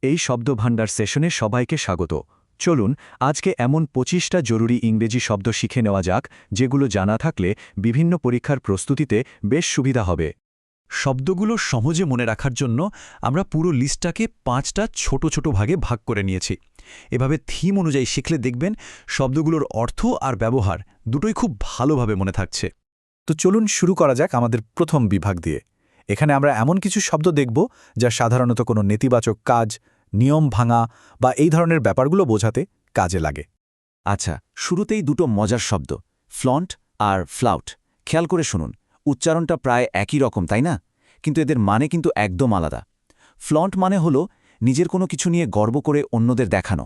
এই শব্দভাণ্ডার সেশনে সবাইকে স্বাগত। চলুন আজকে এমন ২৫টা জরুরি ইংরেজি শব্দ শিখে নেওয়া যাক যেগুলো জানা থাকলে বিভিন্ন পরীক্ষার প্রস্তুতিতে বেশ সুবিধা হবে। শব্দগুলো সহজে মনে রাখার জন্য আমরা পুরো লিস্টটাকে ৫টা ছোট ছোট ভাগে ভাগ করে নিয়েছি। এভাবে থিম অনুযায়ী শিখলে দেখবেন শব্দগুলোর অর্থ আর ব্যবহার দুটোই খুব ভালোভাবে মনে থাকছে। তো চলুন শুরু করা যাক আমাদের প্রথম বিভাগ দিয়ে। এখানে আমরা এমন কিছু শব্দ দেখব যা সাধারণত কোনো নেতিবাচক কাজ, নিয়ম ভাঙা বা এই ধরনের ব্যাপারগুলো বোঝাতে কাজে লাগে। আচ্ছা, শুরুতেই দুটো মজার শব্দ, ফ্লন্ট আর ফ্লাউট। খেয়াল করে শুনুন, উচ্চারণটা প্রায় একই রকম, তাই না? কিন্তু এদের মানে কিন্তু একদম আলাদা। ফ্লন্ট মানে হলো নিজের কোনো কিছু নিয়ে গর্ব করে অন্যদের দেখানো।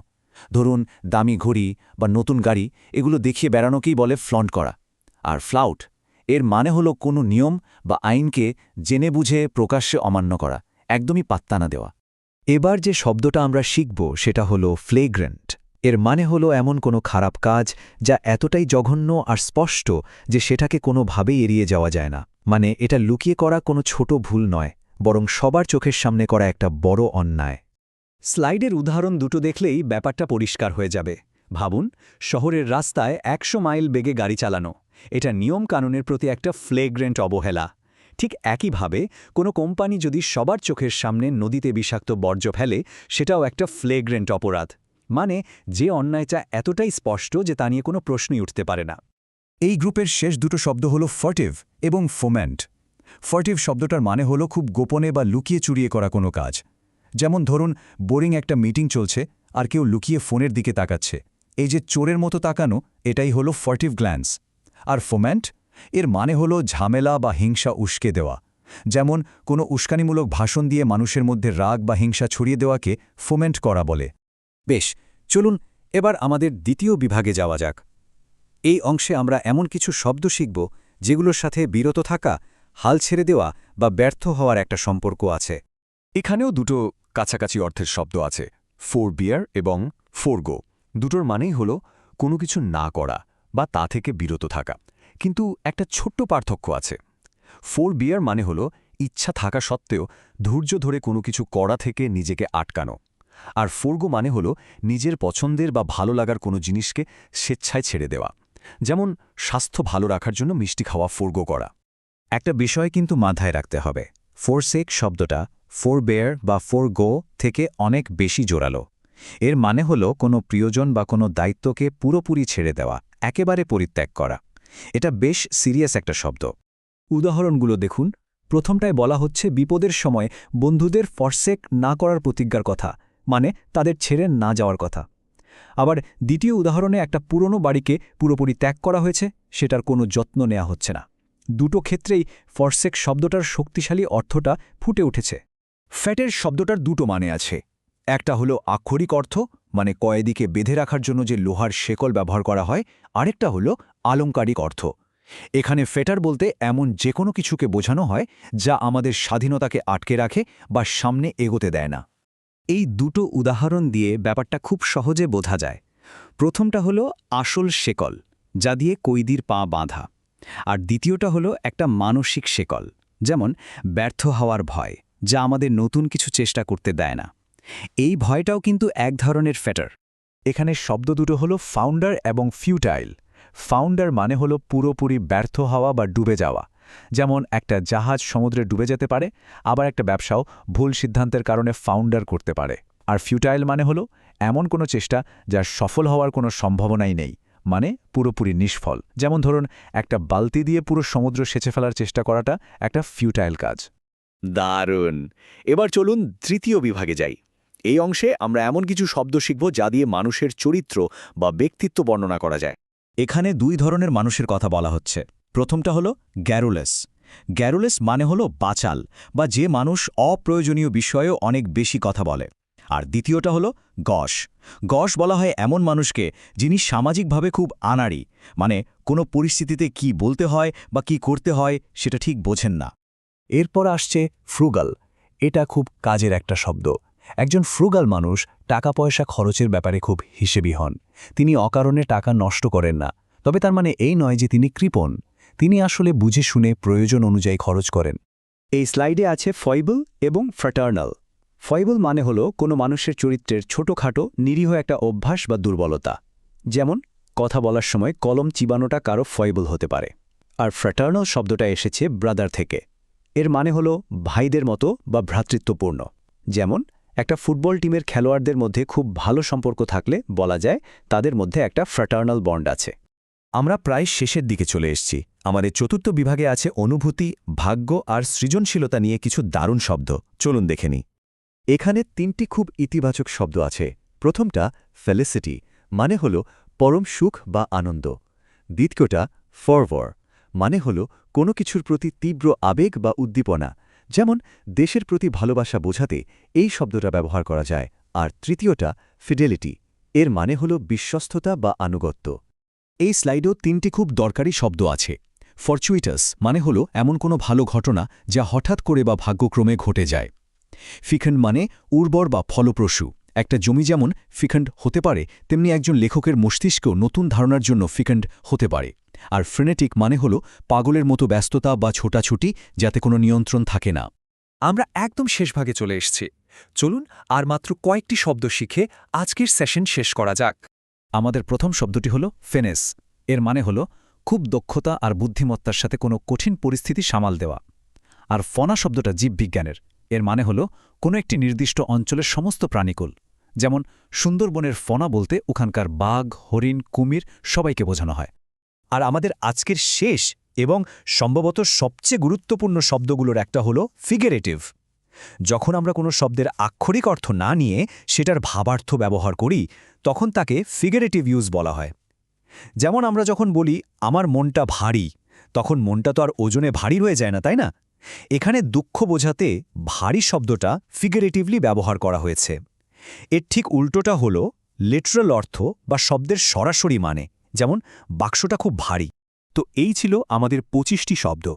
ধরুন দামি ঘড়ি বা নতুন গাড়ি, এগুলো দেখিয়ে বেড়ানোকেই বলে ফ্লন্ট করা। আর ফ্লাউট, এর মানে হলো কোনো নিয়ম বা আইনকে জেনে বুঝে প্রকাশ্যে অমান্য করা, একদমই পাত্তা না দেওয়া। এবার যে শব্দটা আমরা শিখব সেটা হলো ফ্লেগ্রেন্ট। এর মানে হলো এমন কোনো খারাপ কাজ যা এতটাই জঘন্য আর স্পষ্ট যে সেটাকে কোনোভাবেই এড়িয়ে যাওয়া যায় না। মানে এটা লুকিয়ে করা কোনো ছোট ভুল নয়, বরং সবার চোখের সামনে করা একটা বড় অন্যায়। স্লাইডের উদাহরণ দুটো দেখলেই ব্যাপারটা পরিষ্কার হয়ে যাবে। ভাবুন, শহরের রাস্তায় ১০০ মাইল বেগে গাড়ি চালানো, এটা নিয়ম কানুনের প্রতি একটা ফ্লেগ্রেন্ট অবহেলা। ঠিক একইভাবে কোনো কোম্পানি যদি সবার চোখের সামনে নদীতে বিষাক্ত বর্জ্য ফেলে, সেটাও একটা ফ্লেগ্রেন্ট অপরাধ। মানে যে অন্যায়টা এতটাই স্পষ্ট যে তা নিয়ে কোনো প্রশ্নই উঠতে পারে না। এই গ্রুপের শেষ দুটো শব্দ হলো ফার্টিভ এবং ফোমেন্ট। ফার্টিভ শব্দটার মানে হলো খুব গোপনে বা লুকিয়ে চুরিয়ে করা কোনো কাজ। যেমন ধরুন, বোরিং একটা মিটিং চলছে আর কেউ লুকিয়ে ফোনের দিকে তাকাচ্ছে। এই যে চোরের মতো তাকানো, এটাই হলো ফার্টিভ গ্ল্যান্স। আর ফোমেন্ট, এর মানে হলো ঝামেলা বা হিংসা উস্কে দেওয়া। যেমন কোনো উস্কানিমূলক ভাষণ দিয়ে মানুষের মধ্যে রাগ বা হিংসা ছড়িয়ে দেওয়াকে ফোমেন্ট করা বলে। বেশ, চলুন এবার আমাদের দ্বিতীয় বিভাগে যাওয়া যাক। এই অংশে আমরা এমন কিছু শব্দ শিখব যেগুলোর সাথে বিরত থাকা, হাল ছেড়ে দেওয়া বা ব্যর্থ হওয়ার একটা সম্পর্ক আছে। এখানেও দুটো কাছাকাছি অর্থের শব্দ আছে, ফোরবিয়ার এবং ফোরগো। দুটোর মানেই হলো কোনো কিছু না করা বা তা থেকে বিরত থাকা। কিন্তু একটা ছোট্ট পার্থক্য আছে। ফোরবিয়ার মানে হলো ইচ্ছা থাকা সত্ত্বেও ধৈর্য ধরে কোনো কিছু করা থেকে নিজেকে আটকানো। আর ফোরগো মানে হলো নিজের পছন্দের বা ভালো লাগার কোনো জিনিসকে স্বেচ্ছায় ছেড়ে দেওয়া। যেমন স্বাস্থ্য ভালো রাখার জন্য মিষ্টি খাওয়া ফোরগো করা। একটা বিষয় কিন্তু মাথায় রাখতে হবে, ফোরসেক শব্দটা ফোরবেয়ার বা ফোরগো থেকে অনেক বেশি জোরালো। এর মানে হলো কোনো প্রিয়জন বা কোনো দায়িত্বকে পুরোপুরি ছেড়ে দেওয়া, একেবারে পরিত্যাগ করা। এটা বেশ সিরিয়াস একটা শব্দ। উদাহরণগুলো দেখুন। প্রথমটায় বলা হচ্ছে বিপদের সময় বন্ধুদের ফরসেক না করার প্রতিজ্ঞার কথা, মানে তাদের ছেড়ে না যাওয়ার কথা। আবার দ্বিতীয় উদাহরণে একটা পুরনো বাড়িকে পুরোপুরি ত্যাগ করা হয়েছে, সেটার কোনো যত্ন নেওয়া হচ্ছে না। দুটো ক্ষেত্রেই ফরসেক শব্দটার শক্তিশালী অর্থটা ফুটে উঠেছে। ফ্যাটের শব্দটার দুটো মানে আছে। একটা হলো আক্ষরিক অর্থ, মানে কয়েদিকে বেঁধে রাখার জন্য যে লোহার শেকল ব্যবহার করা হয়। আরেকটা হলো আলংকারিক অর্থ। এখানে ফেটার বলতে এমন যে কোনো কিছুকে বোঝানো হয় যা আমাদের স্বাধীনতাকে আটকে রাখে বা সামনে এগোতে দেয় না। এই দুটো উদাহরণ দিয়ে ব্যাপারটা খুব সহজে বোঝা যায়। প্রথমটা হলো আসল শেকল, যা দিয়ে কয়েদির পা বাঁধা। আর দ্বিতীয়টা হলো একটা মানসিক শেকল, যেমন ব্যর্থ হওয়ার ভয়, যা আমাদের নতুন কিছু চেষ্টা করতে দেয় না। এই ভয়টাও কিন্তু এক ধরনের ফেটার। এখানে শব্দ দুটো হলো ফাউন্ডার এবং ফিউটাইল। ফাউন্ডার মানে হলো পুরোপুরি ব্যর্থ হওয়া বা ডুবে যাওয়া। যেমন একটা জাহাজ সমুদ্রে ডুবে যেতে পারে, আবার একটা ব্যবসাও ভুল সিদ্ধান্তের কারণে ফাউন্ডার করতে পারে। আর ফিউটাইল মানে হলো এমন কোনো চেষ্টা যার সফল হওয়ার কোনো সম্ভাবনাই নেই, মানে পুরোপুরি নিষ্ফল। যেমন ধরুন, একটা বালতি দিয়ে পুরো সমুদ্র সেচে ফেলার চেষ্টা করাটা একটা ফিউটাইল কাজ। দারুণ! এবার চলুন তৃতীয় বিভাগে যাই। এই অংশে আমরা এমন কিছু শব্দ শিখব যা দিয়ে মানুষের চরিত্র বা ব্যক্তিত্ব বর্ণনা করা যায়। এখানে দুই ধরনের মানুষের কথা বলা হচ্ছে। প্রথমটা হলো গ্যারুলেস। গ্যারুলেস মানে হলো বাচাল, বা যে মানুষ অপ্রয়োজনীয় বিষয়েও অনেক বেশি কথা বলে। আর দ্বিতীয়টা হলো গশ। গশ বলা হয় এমন মানুষকে যিনি সামাজিকভাবে খুব আনাড়ি, মানে কোনো পরিস্থিতিতে কি বলতে হয় বা কি করতে হয় সেটা ঠিক বোঝেন না। এরপর আসছে ফ্রুগাল। এটা খুব কাজের একটা শব্দ। একজন ফ্রুগাল মানুষ টাকা পয়সা খরচের ব্যাপারে খুব হিসেবি হন। তিনি অকারণে টাকা নষ্ট করেন না, তবে তার মানে এই নয় যে তিনি কৃপণ। তিনি আসলে বুঝে শুনে প্রয়োজন অনুযায়ী খরচ করেন। এই স্লাইডে আছে ফয়েবল এবং ফ্র্যাটার্নাল। ফয়েবল মানে হলো কোনো মানুষের চরিত্রের ছোটখাটো নিরীহ একটা অভ্যাস বা দুর্বলতা। যেমন কথা বলার সময় কলম চিবানোটা কারো ফয়েবল হতে পারে। আর ফ্র্যাটার্নাল শব্দটা এসেছে ব্রাদার থেকে। এর মানে হলো ভাইদের মতো বা ভ্রাতৃত্বপূর্ণ। যেমন একটা ফুটবল টিমের খেলোয়াড়দের মধ্যে খুব ভালো সম্পর্ক থাকলে বলা যায় তাদের মধ্যে একটা ফ্র্যাটার্নাল বন্ড আছে। আমরা প্রায় শেষের দিকে চলে এসেছি। আমাদের চতুর্থ বিভাগে আছে অনুভূতি, ভাগ্য আর সৃজনশীলতা নিয়ে কিছু দারুণ শব্দ। চলুন দেখে নিই। এখানে 3টি খুব ইতিবাচক শব্দ আছে। প্রথমটা ফেলিসিটি, মানে হল পরম সুখ বা আনন্দ। দ্বিতীয়টা ফরওয়ার, মানে হল কোনো কিছুর প্রতি তীব্র আবেগ বা উদ্দীপনা, যেমন দেশের প্রতি ভালোবাসা বোঝাতে এই শব্দটা ব্যবহার করা যায়। আর তৃতীয়টা ফিডেলিটি, এর মানে হল বিশ্বস্ততা বা আনুগত্য। এই স্লাইডেও 3টি খুব দরকারি শব্দ আছে। ফরচুইটাস মানে হল এমন কোনো ভালো ঘটনা যা হঠাৎ করে বা ভাগ্যক্রমে ঘটে যায়। ফিকেন্ড মানে উর্বর বা ফলপ্রসূ। একটা জমি যেমন ফিকেন্ড হতে পারে, তেমনি একজন লেখকের মস্তিষ্কেও নতুন ধারণার জন্য ফিকেন্ড হতে পারে। আর ফ্রেনেটিক মানে হল পাগলের মতো ব্যস্ততা বা ছোটাছুটি, যাতে কোনো নিয়ন্ত্রণ থাকে না। আমরা একদম শেষ ভাগে চলে এসেছি। চলুন আর মাত্র কয়েকটি শব্দ শিখে আজকের সেশন শেষ করা যাক। আমাদের প্রথম শব্দটি হল ফেনেস। এর মানে হল খুব দক্ষতা আর বুদ্ধিমত্তার সাথে কোনো কঠিন পরিস্থিতি সামাল দেওয়া। আর ফনা শব্দটা জীববিজ্ঞানের। এর মানে হল কোনো একটি নির্দিষ্ট অঞ্চলের সমস্ত প্রাণীকুল। যেমন সুন্দরবনের ফনা বলতে ওখানকার বাঘ, হরিণ, কুমির সবাইকে বোঝানো হয়। আর আমাদের আজকের শেষ এবং সম্ভবত সবচেয়ে গুরুত্বপূর্ণ শব্দগুলোর একটা হলো ফিগারেটিভ। যখন আমরা কোনো শব্দের আক্ষরিক অর্থ না নিয়ে সেটার ভাবার্থ ব্যবহার করি, তখন তাকে ফিগারেটিভ ইউজ বলা হয়। যেমন আমরা যখন বলি আমার মনটা ভারী, তখন মনটা তো আর ওজনে ভারী হয়ে যায় না, তাই না? এখানে দুঃখ বোঝাতে ভারী শব্দটা ফিগারেটিভলি ব্যবহার করা হয়েছে। এর ঠিক উল্টোটা হলো লিটারাল অর্থ বা শব্দের সরাসরি মানে, যেমন বাক্সটা খুব ভারী। তো এই ছিল আমাদের 25টি শব্দ।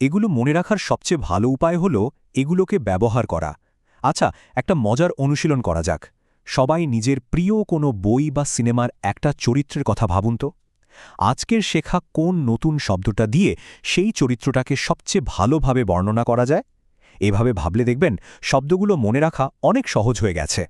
এগুলো মনে রাখার সবচেয়ে ভালো উপায় হল এগুলোকে ব্যবহার করা। আচ্ছা, একটা মজার অনুশীলন করা যাক। সবাই নিজের প্রিয় কোনো বই বা সিনেমার একটা চরিত্রের কথা ভাবুন তো। আজকের শেখা কোন নতুন শব্দটা দিয়ে সেই চরিত্রটাকে সবচেয়ে ভালোভাবে বর্ণনা করা যায়? এভাবে ভাবলে দেখবেন শব্দগুলো মনে রাখা অনেক সহজ হয়ে গেছে।